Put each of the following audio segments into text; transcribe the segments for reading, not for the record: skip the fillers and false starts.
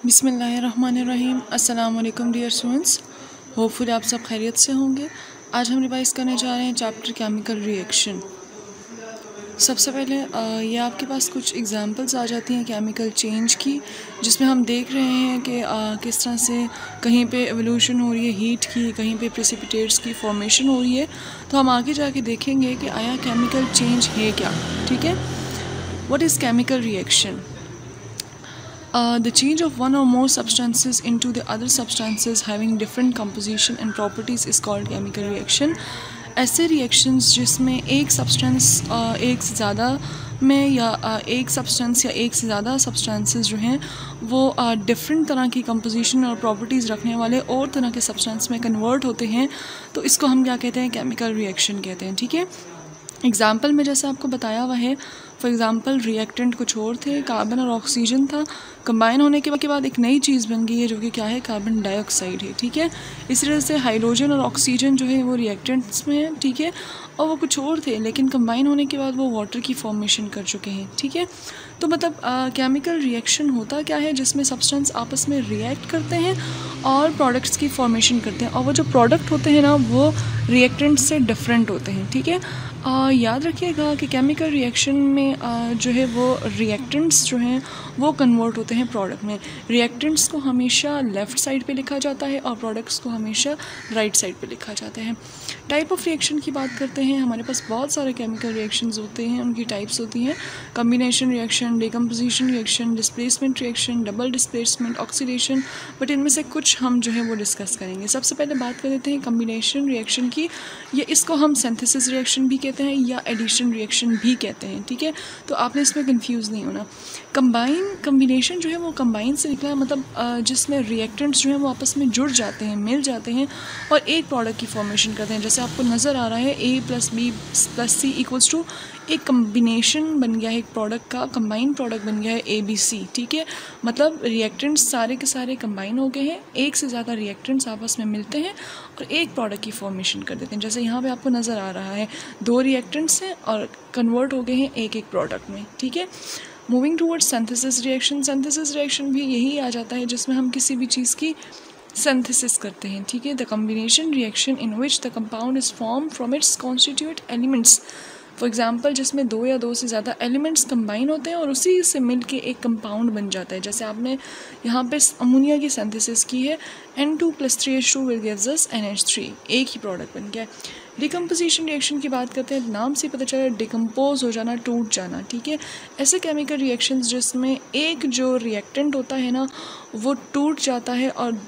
बिस्मिल्लाहिर्रहमानिर्रहीम। अस्सलाम वालेकुम डियर स्टूडेंट्स, होपफुली आप सब खैरियत से होंगे। आज हम रिवाइज़ करने जा रहे हैं चैप्टर केमिकल रिएक्शन। सबसे पहले ये आपके पास कुछ एग्जांपल्स आ जाती हैं केमिकल चेंज की, जिसमें हम देख रहे हैं कि किस तरह से कहीं पे एवोल्यूशन हो रही है हीट की, कहीं पे प्रेसिपिटेट्स की फॉर्मेशन हो रही है। तो हम आगे जाके देखेंगे कि आया केमिकल चेंज है क्या। ठीक है, what is chemical reaction? The change of one or more substances into the other substances having different composition and properties is called chemical reaction. ऐसे reactions जिसमें एक substance एक से ज़्यादा में या एक substance या एक से ज़्यादा substances जो हैं वो different तरह की composition और properties रखने वाले और तरह के substance में convert होते हैं, तो इसको हम क्या कहते हैं? chemical reaction कहते हैं। ठीक है, एग्ज़ाम्पल में जैसे आपको बताया हुआ है, फॉर एग्ज़ाम्पल रिएक्टेंट कुछ और थे, कार्बन और ऑक्सीजन था, कंबाइन होने के बाद एक नई चीज़ बन गई है जो कि क्या है? कार्बन डाइऑक्साइड है। ठीक है, इस तरह से हाइड्रोजन और ऑक्सीजन जो है वो रिएक्टेंट्स में है। ठीक है, और वो कुछ और थे लेकिन कंबाइन होने के बाद वो वाटर की फॉर्मेशन कर चुके हैं। ठीक है, तो मतलब केमिकल रिएक्शन होता क्या है? जिसमें सब्सटेंस आपस में रिएक्ट करते हैं और प्रोडक्ट्स की फॉर्मेशन करते हैं, और वो जो प्रोडक्ट होते हैं ना वो रिएक्टेंट से डिफरेंट होते हैं। ठीक है, याद रखिएगा कि केमिकल रिएक्शन में जो है वो रिएक्टेंट्स जो हैं वो कन्वर्ट होते हैं प्रोडक्ट में। रिएक्टेंट्स को हमेशा लेफ़्ट साइड पे लिखा जाता है और प्रोडक्ट्स को हमेशा राइट साइड पे लिखा जाता है। टाइप ऑफ रिएक्शन की बात करते हैं, हमारे पास बहुत सारे केमिकल रिएक्शंस होते हैं, उनकी टाइप्स होती हैं। Combination reaction, decomposition reaction, displacement reaction, double displacement, oxidation, but इनमें से कुछ हम जो है वो डिस्कस करेंगे। सबसे पहले बात कर लेते हैं कम्बिनेशन रिएक्शन की, या इसको हम सिंथेसिस रिएक्शन भी कहते हैं या एडिशन रिएक्शन भी कहते हैं। ठीक है, तो आपने इसमें कंफ्यूज नहीं होना। कम्बिनेशन जो है वो कंबाइन से निकला है, मतलब जिसमें रिएक्टेंट्स जो हैं वो आपस में जुड़ जाते हैं, मिल जाते हैं और एक प्रोडक्ट की फॉर्मेशन करते हैं। जैसे आपको नज़र आ रहा है A + B + C equals to एक कम्बिनेशन बन गया है, एक प्रोडक्ट का कंबाइन प्रोडक्ट बन गया है ABC। ठीक है, मतलब रिएक्टेंट्स सारे के सारे कंबाइन हो गए हैं, एक से ज़्यादा रिएक्टेंट्स आपस में मिलते हैं और एक प्रोडक्ट की फॉर्मेशन कर देते हैं। जैसे यहाँ पे आपको नज़र आ रहा है 2 रिएक्टेंट्स हैं और कन्वर्ट हो गए हैं एक प्रोडक्ट में। ठीक है, moving towards synthesis reaction. Synthesis reaction भी यही आ जाता है जिसमें हम किसी भी चीज़ की सिंथेसिस करते हैं। ठीक है, the combination reaction in which the compound is form from its constitute elements. For example, जिसमें 2 या 2 से ज़्यादा एलिमेंट्स कंबाइन होते हैं और उसी से मिल के एक कंपाउंड बन जाता है। जैसे आपने यहाँ पे अमोनिया की सिंथेसिस की है, N2 + 3H2 will gives us NH3, एक ही प्रोडक्ट बन गया है। डिकम्पोजिशन रिएक्शन की बात करते हैं, नाम से पता चला डिकम्पोज हो जाना, टूट जाना। ठीक है, ऐसे केमिकल रिएक्शंस जिसमें एक जो रिएक्टेंट होता है ना वो टूट जाता है और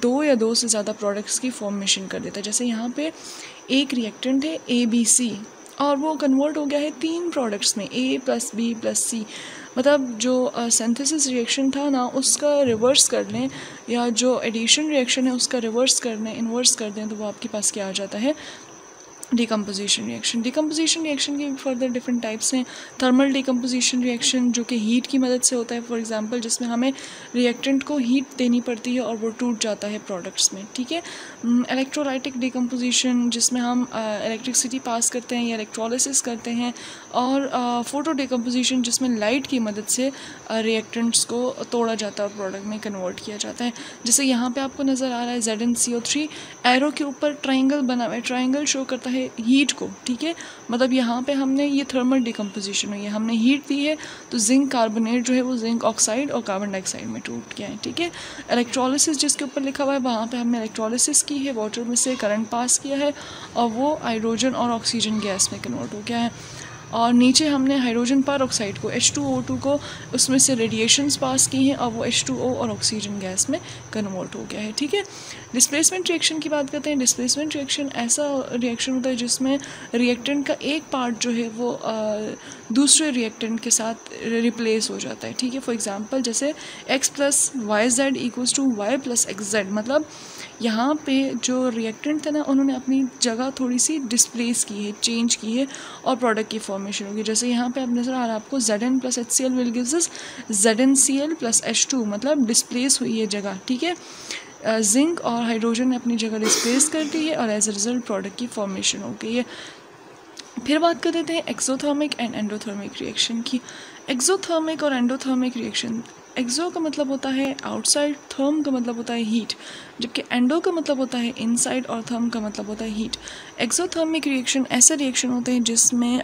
2 या 2 से ज़्यादा प्रोडक्ट्स की फॉर्मेशन कर देता है। जैसे यहाँ पे एक रिएक्टेंट है ABC और वो कन्वर्ट हो गया है 3 प्रोडक्ट्स में, A + B + C। मतलब जो सिंथेसिस रिएक्शन था ना उसका रिवर्स कर लें, या जो एडिशन रिएक्शन है उसका रिवर्स कर लें, इन्वर्स कर दें, तो वो आपके पास क्या आ जाता है? Decomposition reaction. डिकम्पोजिशन रिएक्शन के फर्दर डिफरेंट टाइप्स हैं। थर्मल डिकम्पोजिशन रिएक्शन जो कि हीट की मदद से होता है, फॉर एग्जांपल जिसमें हमें रिएक्टेंट को हीट देनी पड़ती है और वो टूट जाता है प्रोडक्ट्स में। ठीक है, इलेक्ट्रोलाइटिक डिकम्पोजिशन जिसमें हम इलेक्ट्रिसिटी पास करते हैं या इलेक्ट्रोलिसिस करते हैं, और फोटो डिकम्पोजिशन जिसमें लाइट की मदद से रिएक्टेंट्स को तोड़ा जाता है और प्रोडक्ट में कन्वर्ट किया जाता है। जैसे यहाँ पर आपको नज़र आ रहा है ZnCO3, एरो के ऊपर ट्राइंगल बना हुआ है, ट्राइंगल शो करता है हीट को। ठीक है, मतलब यहाँ पे हमने ये थर्मल डिकम्पोजिशन हुई है, हमने हीट दी है तो जिंक कार्बोनेट जो है वो जिंक ऑक्साइड और कार्बन डाइऑक्साइड में टूट गया है। ठीक है, इलेक्ट्रोलिसिस जिसके ऊपर लिखा हुआ है वहाँ पे हमने इलेक्ट्रोलिसिस की है, वाटर में से करंट पास किया है और वो हाइड्रोजन और ऑक्सीजन गैस में कन्वर्ट हो गया है। और नीचे हमने हाइड्रोजन पर ऑक्साइड को H2O2 को उसमें से रेडिएशंस पास की हैं और वो H2O और ऑक्सीजन गैस में कन्वर्ट हो गया है। ठीक है, डिस्प्लेसमेंट रिएक्शन की बात करते हैं। डिस्प्लेसमेंट रिएक्शन ऐसा रिएक्शन होता है जिसमें रिएक्टेंट का एक पार्ट जो है वो दूसरे रिएक्टेंट के साथ रिप्लेस हो जाता है। ठीक है, फॉर एग्जांपल जैसे X + YZ = Y + XZ, मतलब यहाँ पे जो रिएक्टेंट थे ना उन्होंने अपनी जगह थोड़ी सी डिस्प्लेस की है, चेंज की है और प्रोडक्ट की फॉर्मेशन होगी। जैसे यहाँ पे आप नज़र आ रहा है आपको Zn + HCl will gives us ZnCl + H2, मतलब डिस्प्लेस हुई है जगह। ठीक है, जिंक और हाइड्रोजन ने अपनी जगह डिस्प्लेस कर दी है और एज अ रिजल्ट प्रोडक्ट की फॉर्मेशन हो गई है। फिर बात कर देते हैं एक्सोथर्मिक एंड एंडोथर्मिक रिएक्शन की। एक्सोथर्मिक और एंडोथर्मिक रिएक्शन एक्सो का मतलब होता है आउटसाइड, थर्म का मतलब होता है हीट, जबकि एंडो का मतलब होता है इनसाइड और थर्म का मतलब होता है हीट। एक्सोथर्मिक रिएक्शन ऐसे रिएक्शन होते हैं जिसमें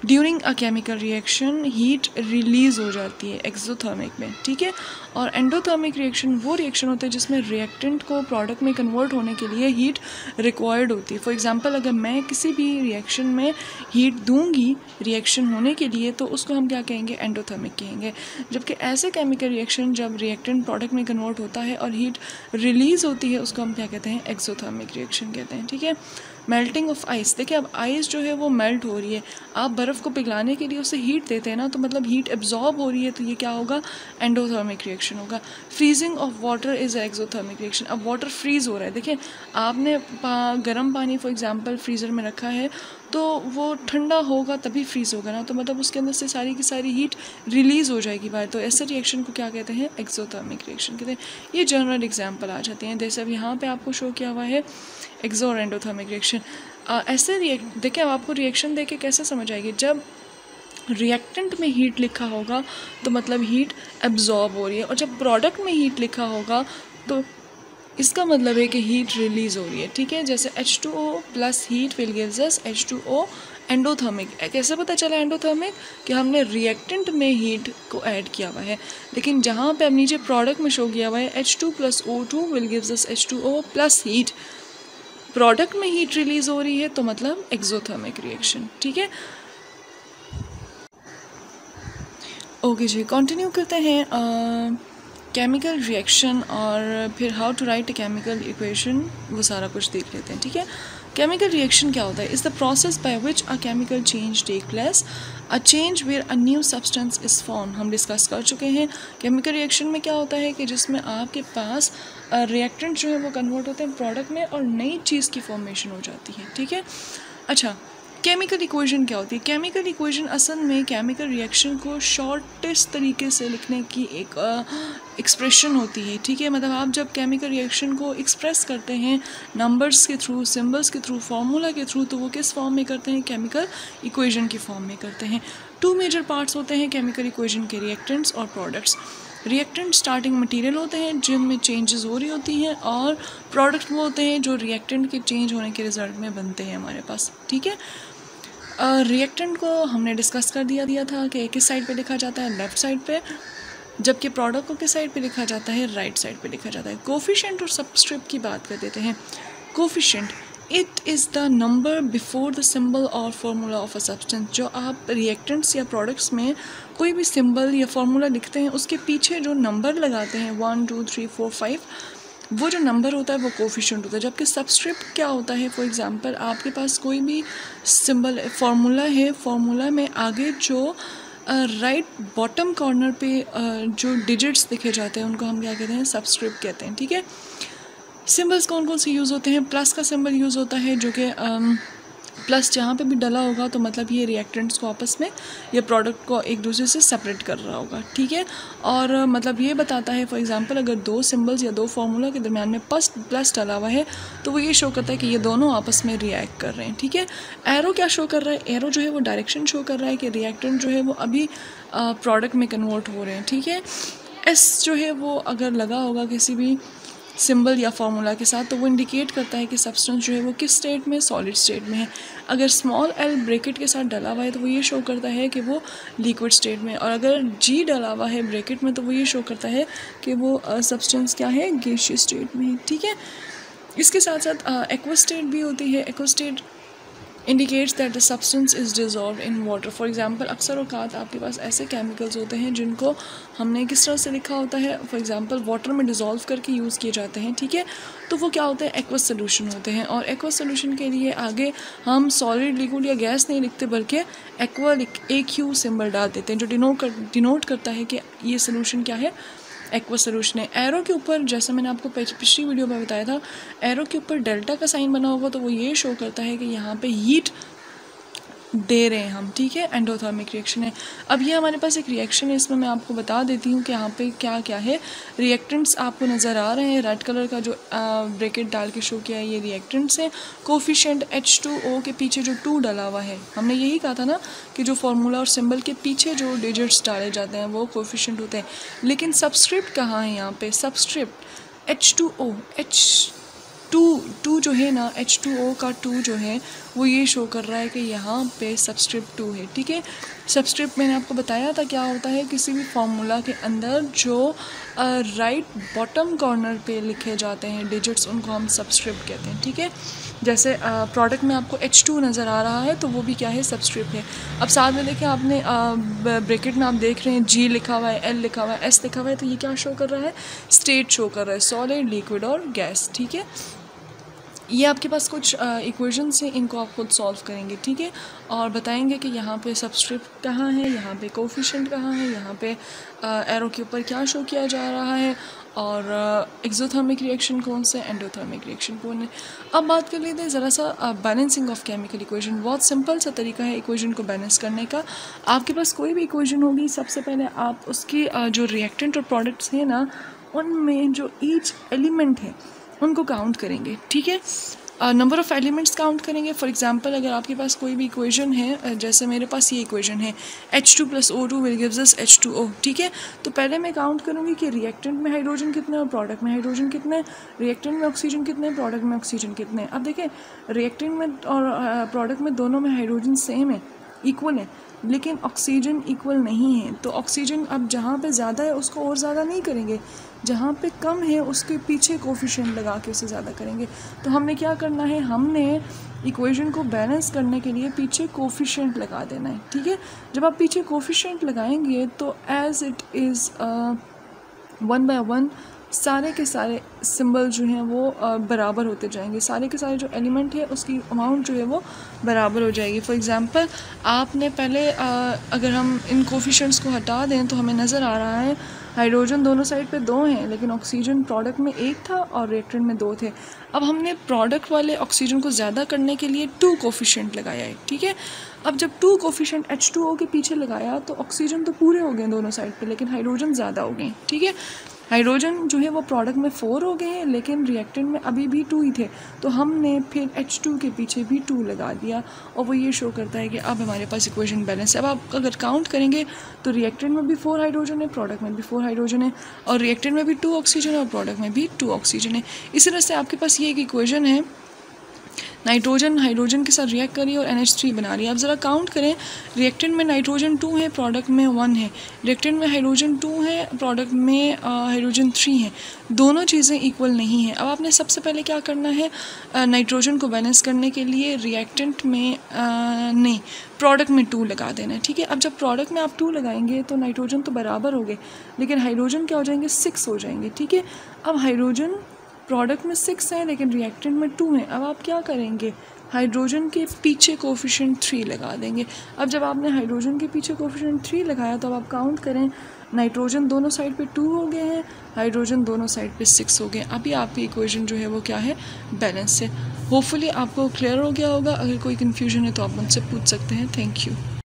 during a chemical reaction heat release हो जाती है एक्सोथर्मिक में, ठीक है। और एंडोथर्मिक रिएक्शन वो रिएक्शन होते हैं जिसमें रिएक्टेंट को प्रोडक्ट में कन्वर्ट होने के लिए हीट रिक्वायर्ड होती है। फॉर एग्जांपल अगर मैं किसी भी रिएक्शन में हीट दूंगी रिएक्शन होने के लिए तो उसको हम क्या कहेंगे, एंडोथर्मिक कहेंगे। जबकि ऐसे केमिकल रिएक्शन जब रिएक्टेंट प्रोडक्ट में कन्वर्ट होता है और हीट रिलीज़ होती है उसको हम क्या कहते हैं, एक्सोथर्मिक रिएक्शन कहते हैं, ठीक है। मेल्टिंग ऑफ आइस, देखिए अब आइस जो है वो मेल्ट हो रही है, आप बर्फ़ को पिघलाने के लिए उसे हीट देते हैं ना, तो मतलब हीट एब्जॉर्ब हो रही है, तो ये क्या होगा, एंडोथर्मिक रिएक्शन होगा। Freezing of water is exothermic reaction, अब वाटर फ्रीज़ हो रहा है, देखिए आपने गर्म पानी फॉर एग्जांपल फ्रीज़र में रखा है तो वो ठंडा होगा तभी फ्रीज़ होगा ना, तो मतलब उसके अंदर से सारी की सारी हीट रिलीज़ हो जाएगी बाहर, तो ऐसे रिएक्शन को क्या कहते हैं, एक्सोथर्मिक रिएक्शन कहते हैं। ये जनरल एग्जांपल आ जाते हैं, जैसे अब यहाँ पे आपको शो किया हुआ है एक्सो और एंडोथर्मिक रिएक्शन। ऐसे देखिए अब आपको रिएक्शन देख के कैसे समझ आएगी, जब रिएक्टेंट में हीट लिखा होगा तो मतलब हीट एब्जॉर्ब हो रही है, और जब प्रोडक्ट में हीट लिखा होगा तो इसका मतलब है कि हीट रिलीज़ हो रही है, ठीक है। जैसे H2O plus heat will gives us H2O endothermic. कैसे पता चला एंडोथर्मिक, कि हमने रिएक्टेंट में हीट को ऐड किया हुआ है, लेकिन जहाँ पे अब नीचे प्रोडक्ट में शो किया हुआ है H2 plus O2 will gives us H2O plus heat, product में हीट रिलीज़ हो रही है तो मतलब एक्सोथर्मिक रिएक्शन, ठीक है। ओके जी, कंटिन्यू करते हैं केमिकल रिएक्शन और फिर how to write a chemical equation, वो सारा कुछ देख लेते हैं, ठीक है। केमिकल रिएक्शन क्या होता है, is the process by which a chemical change take place, a change where a new substance is form. हम डिस्कस कर चुके हैं केमिकल रिएक्शन में क्या होता है कि जिसमें आपके पास रिएक्टेंट जो है वो कन्वर्ट होते हैं प्रोडक्ट में और नई चीज़ की फॉर्मेशन हो जाती है, ठीक है। अच्छा, केमिकल इक्वेशन क्या होती है, केमिकल इक्वेशन असल में केमिकल रिएक्शन को शॉर्टेस्ट तरीके से लिखने की एक एक्सप्रेशन होती है, ठीक है। मतलब आप जब केमिकल रिएक्शन को एक्सप्रेस करते हैं नंबर्स के थ्रू, सिंबल्स के थ्रू, फार्मूला के थ्रू, तो वो किस फॉर्म में करते हैं, केमिकल इक्वेशन की फॉर्म में करते हैं। 2 मेजर पार्ट्स होते हैं केमिकल इक्वेशन के, रिएक्टेंट्स और प्रोडक्ट्स। रिएक्टेंट स्टार्टिंग मटेरियल होते हैं जिनमें चेंजेस हो रही होती हैं, और प्रोडक्ट वो होते हैं जो रिएक्टेंट के चेंज होने के रिजल्ट में बनते हैं हमारे पास, ठीक है। रिएक्टेंट को हमने डिस्कस कर दिया था कि किस साइड पे लिखा जाता है, लेफ़्ट साइड पे, जबकि प्रोडक्ट को किस साइड पे लिखा जाता है, राइट साइड पे लिखा जाता है। कोफिशिएंट और सबस्क्रिप्ट की बात कर देते हैं। Coefficient, it is the number before the symbol और फार्मूला ऑफ अ सब्सटेंस। जो आप रिएक्टेंट्स या प्रोडक्ट्स में कोई भी सिंबल या फार्मूला लिखते हैं उसके पीछे जो नंबर लगाते हैं 1 2 3 4 5, वो जो नंबर होता है वो कोफिशिएंट होता है। जबकि सबस्क्रिप्ट क्या होता है, फॉर एग्जांपल आपके पास कोई भी सिंबल फार्मूला है, फार्मूला में आगे जो राइट बॉटम कॉर्नर पे जो डिजिट्स लिखे जाते हैं उनको हम क्या कहते हैं, सबस्क्रिप्ट कहते हैं, ठीक है। सिंबल्स कौन कौन से यूज़ होते हैं, प्लस का सिंबल यूज़ होता है, जो कि प्लस जहाँ पे भी डला होगा तो मतलब ये रिएक्टेंट्स को आपस में या प्रोडक्ट को एक दूसरे से सेपरेट कर रहा होगा, ठीक है। और मतलब ये बताता है, फॉर एग्जांपल अगर 2 सिंबल्स या 2 फार्मूला के दरमियान में प्लस डला हुआ है तो वो ये शो करता है कि ये दोनों आपस में रिएक्ट कर रहे हैं, ठीक है। एरो क्या शो कर रहा है, एरो जो है वो डायरेक्शन शो कर रहा है कि रिएक्टेंट जो है वो अभी प्रोडक्ट में कन्वर्ट हो रहे हैं, ठीक है। एस जो है वो अगर लगा होगा किसी भी सिंबल या फार्मूला के साथ तो वो इंडिकेट करता है कि सब्सटेंस जो है वो किस स्टेट में, सॉलिड स्टेट में है। अगर स्मॉल एल ब्रैकेट के साथ डला हुआ है तो वो ये शो करता है कि वो लिक्विड स्टेट में, और अगर जी डला हुआ है ब्रैकेट में तो वो ये शो करता है कि वो सब्सटेंस क्या है, गैसियस स्टेट में, ठीक है। इसके साथ साथ एक्वा स्टेट भी होती है। Aqua state indicates that the substance is dissolve in water. For example अक्सर औकात आपके पास ऐसे केमिकल्स होते हैं जिनको हमने किस तरह से लिखा होता है, फॉर एग्जांपल वाटर में डिज़ोल्व करके यूज़ किए जाते हैं, ठीक है। तो वो क्या होते हैं, एक्वस सोल्यूशन होते हैं। और एक्वस सोल्यूशन के लिए आगे हम सॉलिड, लिक्विड या गैस नहीं लिखते बल्कि एक्वा AQ सिंबल डाल देते हैं जो डिनोट करता है कि ये सोल्यूशन क्या है, एक्वा सोल्यूशन है। एरो के ऊपर, जैसा मैंने आपको पिछली वीडियो में बताया था, एरो के ऊपर डेल्टा का साइन बना होगा तो वो ये शो करता है कि यहाँ पे हीट दे रहे हैं हम, ठीक है, एंडोथर्मिक रिएक्शन है। अब ये हमारे पास एक रिएक्शन है, इसमें मैं आपको बता देती हूँ कि यहाँ पे क्या क्या है। रिएक्टेंट्स आपको नज़र आ रहे हैं, रेड कलर का जो ब्रैकेट डाल के शो किया है ये रिएक्टेंट्स हैं। कोफिशिएंट H2O के पीछे जो 2 डला हुआ है, हमने यही कहा था ना कि जो फार्मूला और सिंबल के पीछे जो डिजिट्स डाले जाते हैं वो कोफिशिएंट होते हैं। लेकिन सबस्क्रिप्ट कहाँ है यहाँ पे? सबस्क्रिप्ट H2O, H2 जो है ना, H2O का 2 जो है वो ये शो कर रहा है कि यहाँ पे सबस्क्रिप्ट 2 है, ठीक है। सबस्क्रिप्ट मैंने आपको बताया था क्या होता है, किसी भी फार्मूला के अंदर जो राइट बॉटम कॉर्नर पे लिखे जाते हैं डिजिट्स, उनको हम सबस्क्रिप्ट कहते हैं, ठीक है। जैसे प्रोडक्ट में आपको H2 नज़र आ रहा है तो वो भी क्या है, सबस्क्रिप्ट है। अब साथ में देखें आपने ब्रैकेट में आप देख रहे हैं G लिखा हुआ है, L लिखा हुआ है, S लिखा हुआ है, तो ये क्या शो कर रहा है, स्टेट शो कर रहा है, सॉलिड, लिक्विड और गैस, ठीक है। ये आपके पास कुछ इक्वेशंस हैं, इनको आप खुद सॉल्व करेंगे, ठीक है, और बताएंगे कि यहाँ पे सबस्क्रिप्ट कहाँ है, यहाँ पे कोफिशिएंट कहाँ है, यहाँ पे एरो के ऊपर क्या शो किया जा रहा है, और एक्सोथर्मिक रिएक्शन कौन सा है, एंडोथर्मिक रिएक्शन कौन है। अब बात कर लेते हैं ज़रा सा बैलेंसिंग ऑफ केमिकल इक्वेशन। बहुत सिंपल सा तरीका है इक्वेशन को बैलेंस करने का। आपके पास कोई भी इक्वेशन होगी, सबसे पहले आप उसकी जो रिएक्टेंट और प्रोडक्ट्स हैं ना, उनमें जो ईच एलिमेंट है उनको काउंट करेंगे, ठीक है। नंबर ऑफ़ एलिमेंट्स काउंट करेंगे। फॉर एग्जांपल अगर आपके पास कोई भी इक्वेशन है, जैसे मेरे पास ये इक्वेशन है H2 + O2 will gives us H2O, ठीक है। तो पहले मैं काउंट करूँगी कि रिएक्टेंट में हाइड्रोजन कितने और प्रोडक्ट में हाइड्रोजन कितने, रिएक्टेंट में ऑक्सीजन कितने, प्रोडक्ट में ऑक्सीजन कितने। अब देखें रिएक्टेंट में और प्रोडक्ट में दोनों में हाइड्रोजन सेम है, इक्वल है, लेकिन ऑक्सीजन इक्वल नहीं है। तो ऑक्सीजन अब जहाँ पे ज़्यादा है उसको और ज़्यादा नहीं करेंगे, जहाँ पे कम है उसके पीछे कोफिशिएंट लगा के उसे ज़्यादा करेंगे। तो हमने क्या करना है, हमने इक्वेशन को बैलेंस करने के लिए पीछे कोफिशिएंट लगा देना है, ठीक है। जब आप पीछे कोफिशिएंट लगाएंगे तो एज़ इट इज़ 1 बाय 1 सारे के सारे सिंबल जो हैं वो बराबर होते जाएंगे, सारे के सारे जो एलिमेंट है उसकी अमाउंट जो है वो बराबर हो जाएगी। फॉर एग्जांपल आपने पहले अगर हम इन कोफिशिएंट्स को हटा दें तो हमें नज़र आ रहा है हाइड्रोजन दोनों साइड पे 2 हैं, लेकिन ऑक्सीजन प्रोडक्ट में 1 था और रिएक्टेंट में 2 थे। अब हमने प्रोडक्ट वाले ऑक्सीजन को ज़्यादा करने के लिए 2 कोफिशिएंट लगाया है, ठीक है। अब जब 2 कोफिशिएंट H2O के पीछे लगाया तो ऑक्सीजन तो पूरे हो गए दोनों साइड पे, लेकिन हाइड्रोजन ज़्यादा हो गए, ठीक है। हाइड्रोजन जो है वो प्रोडक्ट में 4 हो गए हैं, लेकिन रिएक्टेंट में अभी भी 2 ही थे, तो हमने फिर H2 के पीछे भी 2 लगा दिया, और वो ये शो करता है कि अब हमारे पास इक्वेशन बैलेंस है। अब आप अगर काउंट करेंगे तो रिएक्टेंट में भी 4 हाइड्रोजन है, प्रोडक्ट में भी 4 हाइड्रोजन है, और रिएक्टेंट में भी 2 ऑक्सीजन है और प्रोडक्ट में भी 2 ऑक्सीजन है। इस तरह से आपके पास ये एक इक्वेशन है, नाइट्रोजन हाइड्रोजन के साथ रिएक्ट करी और NH3 बना रही है। अब ज़रा काउंट करें, रिएक्टेंट में नाइट्रोजन 2 है, प्रोडक्ट में 1 है, रिएक्टेंट में हाइड्रोजन 2 है, प्रोडक्ट में हाइड्रोजन 3 है, दोनों चीज़ें इक्वल नहीं हैं। अब आपने सबसे पहले क्या करना है, नाइट्रोजन को बैलेंस करने के लिए रिएक्टेंट में नहीं, प्रोडक्ट में 2 लगा देना है, ठीक है। अब जब प्रोडक्ट में आप 2 लगाएंगे तो नाइट्रोजन तो बराबर हो गए, लेकिन हाइड्रोजन क्या हो जाएंगे, 6 हो जाएंगे, ठीक है। अब हाइड्रोजन प्रोडक्ट में 6 है लेकिन रिएक्टेंट में 2 है। अब आप क्या करेंगे, हाइड्रोजन के पीछे कोफिशिएंट 3 लगा देंगे। अब जब आपने हाइड्रोजन के पीछे कोफिशिएंट 3 लगाया तो अब आप काउंट करें, नाइट्रोजन दोनों साइड पे 2 हो गए हैं, हाइड्रोजन दोनों साइड पे 6 हो गए। अभी आपकी इक्वेशन जो है वो क्या है, बैलेंस है। होपफुली आपको क्लियर हो गया होगा। अगर कोई कन्फ्यूजन है तो आप मुझसे पूछ सकते हैं। Thank you.